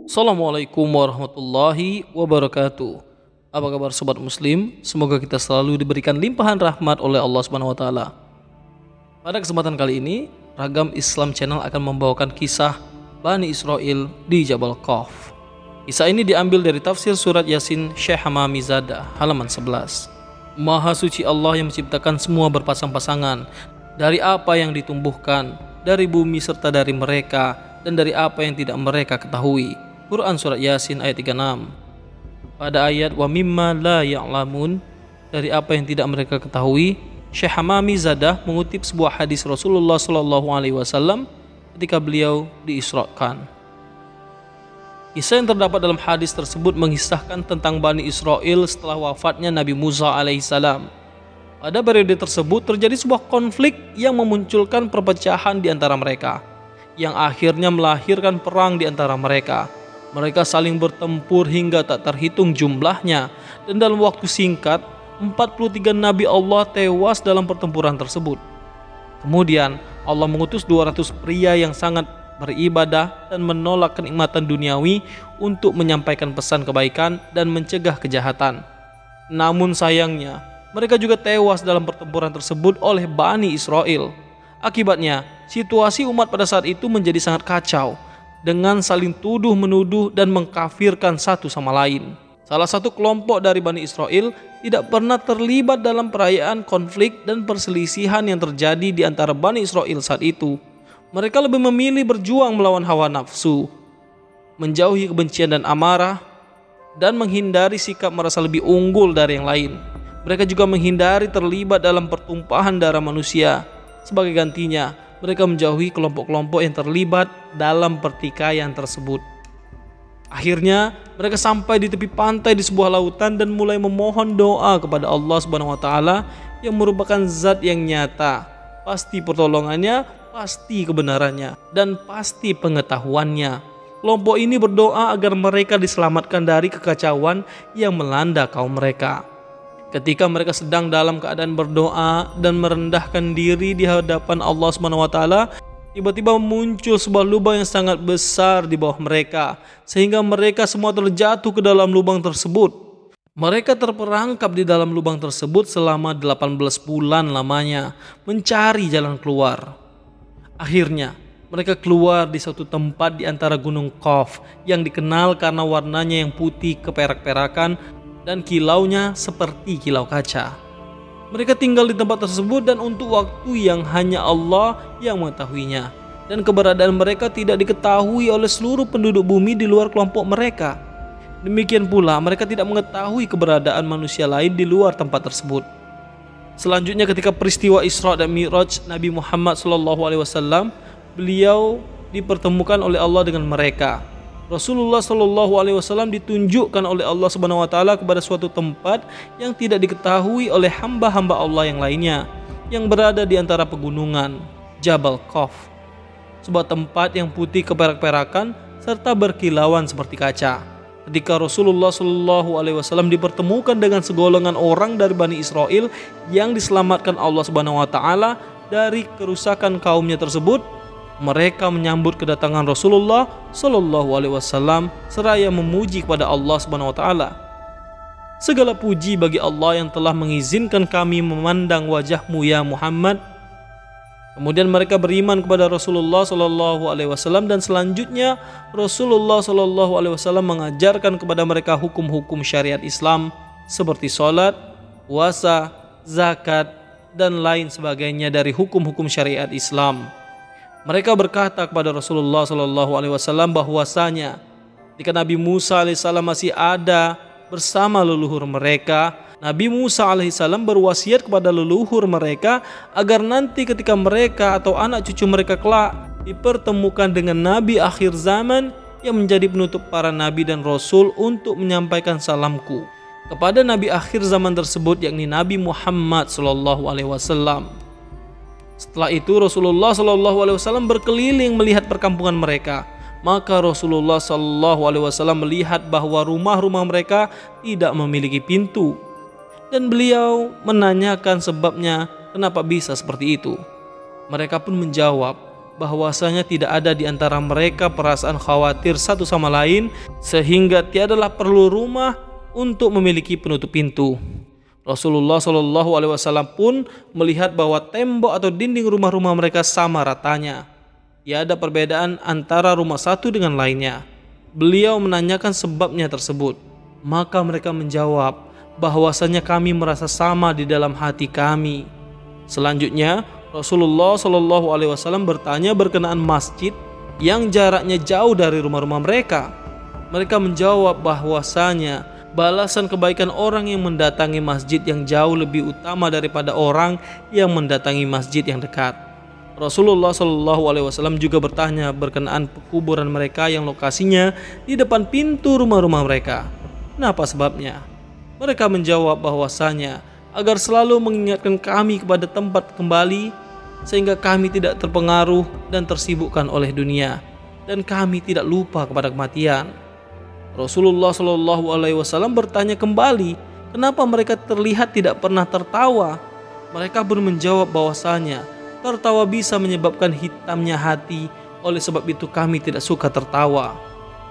Assalamualaikum warahmatullahi wabarakatuh. Apa kabar sobat muslim? Semoga kita selalu diberikan limpahan rahmat oleh Allah Subhanahu wa taala. Pada kesempatan kali ini, Ragam Islam Channel akan membawakan kisah Bani Israel di Jabal Qaf. Kisah ini diambil dari tafsir surat Yasin Syekh Hamami Zada halaman 11. Maha suci Allah yang menciptakan semua berpasang-pasangan, dari apa yang ditumbuhkan, dari bumi serta dari mereka, dan dari apa yang tidak mereka ketahui. Quran Surat Yasin ayat 36. Pada ayat wa mimma la ya'lamun, dari apa yang tidak mereka ketahui, Syekh Hamami Zadah mengutip sebuah hadis Rasulullah SAW ketika beliau diisrakan. Kisah yang terdapat dalam hadis tersebut mengisahkan tentang Bani Israel setelah wafatnya Nabi Musa alaihissalam. Pada periode tersebut terjadi sebuah konflik yang memunculkan perpecahan di antara mereka, yang akhirnya melahirkan perang di antara mereka. Mereka saling bertempur hingga tak terhitung jumlahnya, dan dalam waktu singkat 43 Nabi Allah tewas dalam pertempuran tersebut. Kemudian Allah mengutus 200 pria yang sangat beribadah dan menolak kenikmatan duniawi untuk menyampaikan pesan kebaikan dan mencegah kejahatan. Namun sayangnya mereka juga tewas dalam pertempuran tersebut oleh Bani Israel. Akibatnya situasi umat pada saat itu menjadi sangat kacau, dengan saling tuduh-menuduh dan mengkafirkan satu sama lain. Salah satu kelompok dari Bani Israel tidak pernah terlibat dalam perayaan konflik dan perselisihan yang terjadi di antara Bani Israel saat itu. Mereka lebih memilih berjuang melawan hawa nafsu, menjauhi kebencian dan amarah, dan menghindari sikap merasa lebih unggul dari yang lain. Mereka juga menghindari terlibat dalam pertumpahan darah manusia. Sebagai gantinya, mereka menjauhi kelompok-kelompok yang terlibat dalam pertikaian tersebut. Akhirnya mereka sampai di tepi pantai di sebuah lautan dan mulai memohon doa kepada Allah Subhanahu wa taala yang merupakan zat yang nyata, pasti pertolongannya, pasti kebenarannya, dan pasti pengetahuannya. Kelompok ini berdoa agar mereka diselamatkan dari kekacauan yang melanda kaum mereka. Ketika mereka sedang dalam keadaan berdoa dan merendahkan diri di hadapan Allah SWT, tiba-tiba muncul sebuah lubang yang sangat besar di bawah mereka, sehingga mereka semua terjatuh ke dalam lubang tersebut. Mereka terperangkap di dalam lubang tersebut selama 18 bulan lamanya, mencari jalan keluar. Akhirnya mereka keluar di suatu tempat di antara gunung Qaf yang dikenal karena warnanya yang putih keperak-perakan dan kilaunya seperti kilau kaca. Mereka tinggal di tempat tersebut dan untuk waktu yang hanya Allah yang mengetahuinya, dan keberadaan mereka tidak diketahui oleh seluruh penduduk bumi di luar kelompok mereka. Demikian pula mereka tidak mengetahui keberadaan manusia lain di luar tempat tersebut. Selanjutnya ketika peristiwa Isra dan Mi'raj Nabi Muhammad SAW, beliau dipertemukan oleh Allah dengan mereka. Rasulullah SAW ditunjukkan oleh Allah Subhanahu wa taala kepada suatu tempat yang tidak diketahui oleh hamba-hamba Allah yang lainnya, yang berada di antara pegunungan Jabal Qaf, sebuah tempat yang putih keperak-perakan serta berkilauan seperti kaca. Ketika Rasulullah SAW dipertemukan dengan segolongan orang dari Bani Israel yang diselamatkan Allah Subhanahu wa taala dari kerusakan kaumnya tersebut, mereka menyambut kedatangan Rasulullah SAW seraya memuji kepada Allah Subhanahu wa taala. Segala puji bagi Allah yang telah mengizinkan kami memandang wajahmu ya Muhammad. Kemudian mereka beriman kepada Rasulullah SAW dan selanjutnya Rasulullah SAW mengajarkan kepada mereka hukum-hukum syariat Islam seperti salat, puasa, zakat, dan lain sebagainya dari hukum-hukum syariat Islam. Mereka berkata kepada Rasulullah SAW bahwasanya ketika Nabi Musa alaihissalam masih ada bersama leluhur mereka, Nabi Musa alaihissalam berwasiat kepada leluhur mereka agar nanti ketika mereka atau anak cucu mereka kelak dipertemukan dengan Nabi akhir zaman yang menjadi penutup para Nabi dan Rasul untuk menyampaikan salamku kepada Nabi akhir zaman tersebut, yakni Nabi Muhammad SAW. Setelah itu Rasulullah SAW berkeliling melihat perkampungan mereka. Maka Rasulullah SAW melihat bahwa rumah-rumah mereka tidak memiliki pintu, dan beliau menanyakan sebabnya kenapa bisa seperti itu. Mereka pun menjawab bahwasanya tidak ada di antara mereka perasaan khawatir satu sama lain, sehingga tiadalah perlu rumah untuk memiliki penutup pintu. Rasulullah Shallallahu Alaihi Wasallam pun melihat bahwa tembok atau dinding rumah-rumah mereka sama ratanya. Tiada perbedaan antara rumah satu dengan lainnya. Beliau menanyakan sebabnya tersebut. Maka mereka menjawab bahwasanya kami merasa sama di dalam hati kami. Selanjutnya Rasulullah Shallallahu Alaihi Wasallam bertanya berkenaan masjid yang jaraknya jauh dari rumah-rumah mereka. Mereka menjawab bahwasanya balasan kebaikan orang yang mendatangi masjid yang jauh lebih utama daripada orang yang mendatangi masjid yang dekat. Rasulullah Shallallahu Alaihi Wasallam juga bertanya berkenaan kuburan mereka yang lokasinya di depan pintu rumah-rumah mereka. Kenapa sebabnya? Mereka menjawab bahwasanya agar selalu mengingatkan kami kepada tempat kembali, sehingga kami tidak terpengaruh dan tersibukkan oleh dunia, dan kami tidak lupa kepada kematian. Rasulullah Shallallahu Alaihi Wasallam bertanya kembali, kenapa mereka terlihat tidak pernah tertawa? Mereka pun menjawab bahwasanya tertawa bisa menyebabkan hitamnya hati, oleh sebab itu kami tidak suka tertawa.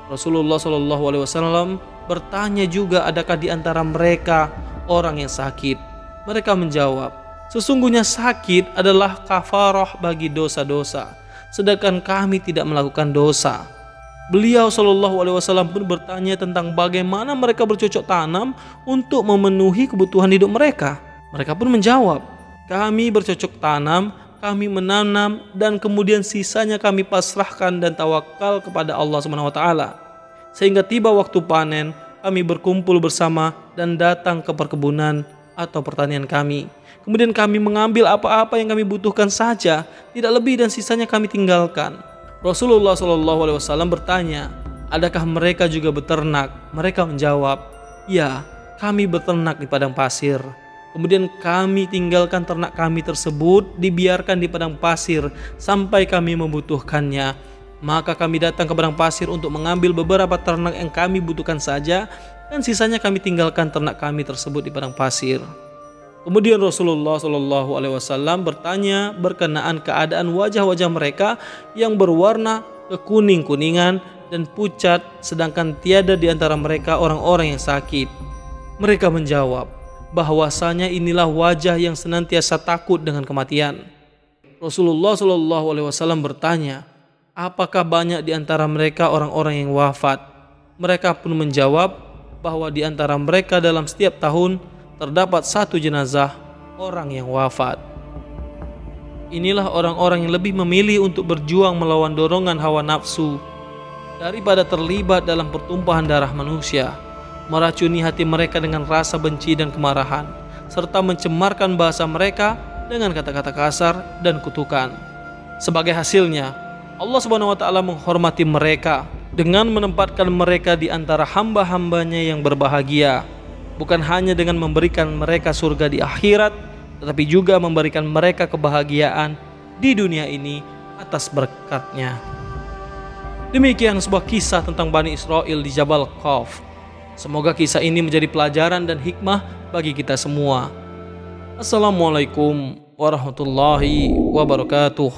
Rasulullah Shallallahu Alaihi Wasallam bertanya juga, adakah di antara mereka orang yang sakit? Mereka menjawab, sesungguhnya sakit adalah kafarah bagi dosa-dosa, sedangkan kami tidak melakukan dosa. Beliau Shallallahu Alaihi Wasallam pun bertanya tentang bagaimana mereka bercocok tanam untuk memenuhi kebutuhan hidup mereka. Mereka pun menjawab, kami bercocok tanam, kami menanam, dan kemudian sisanya kami pasrahkan dan tawakal kepada Allah Subhanahu Wa Taala. Sehingga tiba waktu panen, kami berkumpul bersama dan datang ke perkebunan atau pertanian kami. Kemudian kami mengambil apa-apa yang kami butuhkan saja, tidak lebih, dan sisanya kami tinggalkan. Rasulullah Shallallahu Alaihi Wasallam bertanya, adakah mereka juga beternak? Mereka menjawab, ya, kami beternak di padang pasir. Kemudian kami tinggalkan ternak kami tersebut, dibiarkan di padang pasir sampai kami membutuhkannya. Maka kami datang ke padang pasir untuk mengambil beberapa ternak yang kami butuhkan saja, dan sisanya kami tinggalkan ternak kami tersebut di padang pasir. Kemudian Rasulullah Shallallahu Alaihi Wasallam bertanya berkenaan keadaan wajah-wajah mereka yang berwarna kekuning-kuningan dan pucat, sedangkan tiada di antara mereka orang-orang yang sakit. Mereka menjawab bahwasanya inilah wajah yang senantiasa takut dengan kematian. Rasulullah Shallallahu Alaihi Wasallam bertanya, apakah banyak di antara mereka orang-orang yang wafat? Mereka pun menjawab bahwa di antara mereka dalam setiap tahun terdapat satu jenazah orang yang wafat. Inilah orang-orang yang lebih memilih untuk berjuang melawan dorongan hawa nafsu daripada terlibat dalam pertumpahan darah manusia, meracuni hati mereka dengan rasa benci dan kemarahan, serta mencemarkan bahasa mereka dengan kata-kata kasar dan kutukan. Sebagai hasilnya, Allah Subhanahu wa Ta'ala menghormati mereka dengan menempatkan mereka di antara hamba-hambanya yang berbahagia, bukan hanya dengan memberikan mereka surga di akhirat, tetapi juga memberikan mereka kebahagiaan di dunia ini atas berkatnya. Demikian sebuah kisah tentang Bani Israel di Jabal Qaf. Semoga kisah ini menjadi pelajaran dan hikmah bagi kita semua. Assalamualaikum warahmatullahi wabarakatuh.